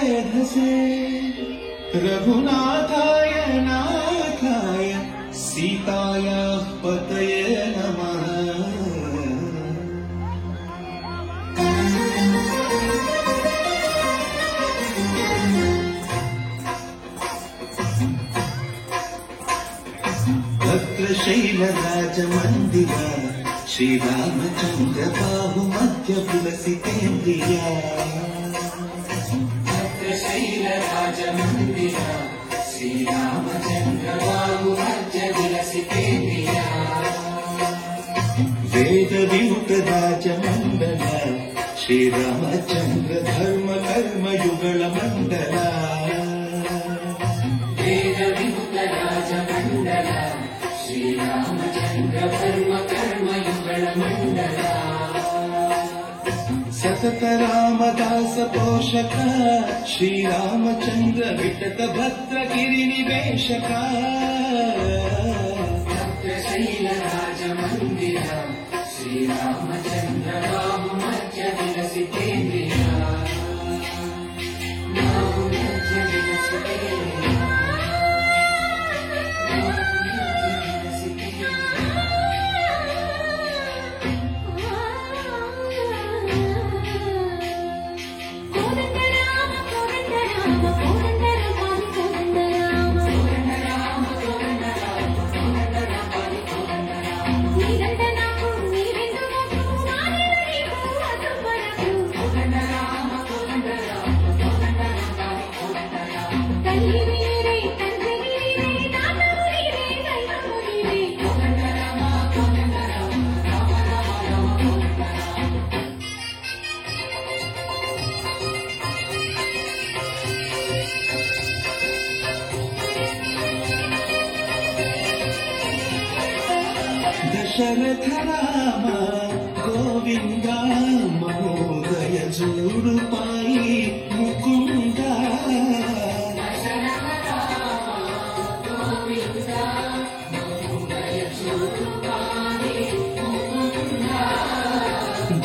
मेधसे रघुनाथाय नाथाय सीतायाः पतये नमः। भद्रशैलराजमन्दिरा श्रीरामचन्द्र बाहुमध्य विलसितेन्द्रिया। भद्रशैलराजमन्दिरा श्रीरामचन्द्र बाहुमध्य विलसितेन्द्रिया। वेदवियुतराजमण्डला श्रीरामचन्द्र धर्म कर्म युगल मण्डला। वेदवियुतराजमण्डला श्रीरामचन्द्र धर्म कर्म युगल मण्डला। सतत रामदास पोषक श्रीरामचन्द्र विटत भद्र गिरिनिवेशक। भद्रशैलराजमन्दिरा श्रीरामचन्द्र बाहुमध्य विलसितेन्द्रिया। बाहुमध्य विलसितेन्द्रिया। दशरथ राम गोविंद महोदय जूडुपाई मुकुंद।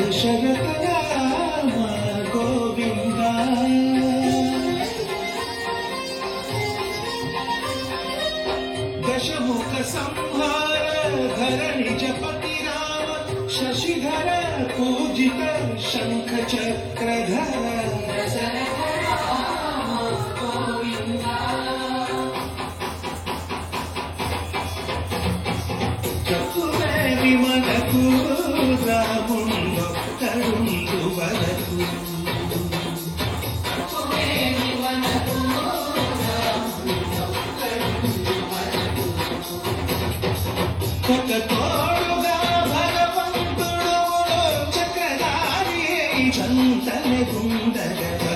दशरथ राम गोविंद दशमुख संहार धरणि जपति राम शशिधर पूजित शंख चक्रधर। दशरथ राम गोविंद। चतुरे विमलकु रामुंडो करुंदु वरकु। కొత్తతోడుగా భగవంతుడు చక్రధారి చంతని గుండగేమి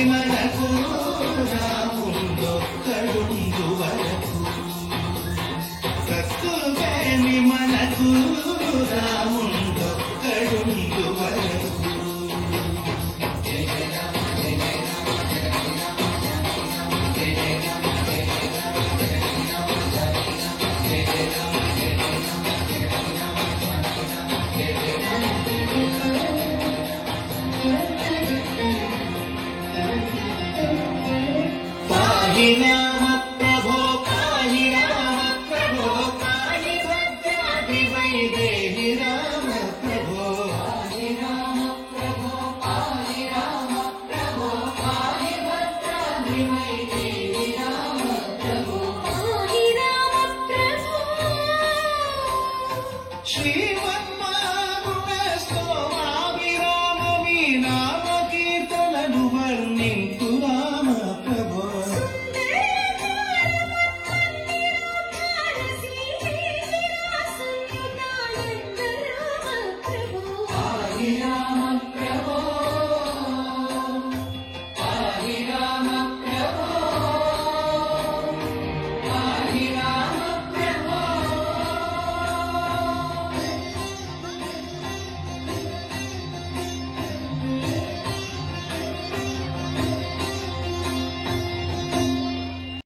మనకు రాముందో కడుందు వరకు। కత్తువేమి మనకు రాముందో కడుందు వరకు। पाहि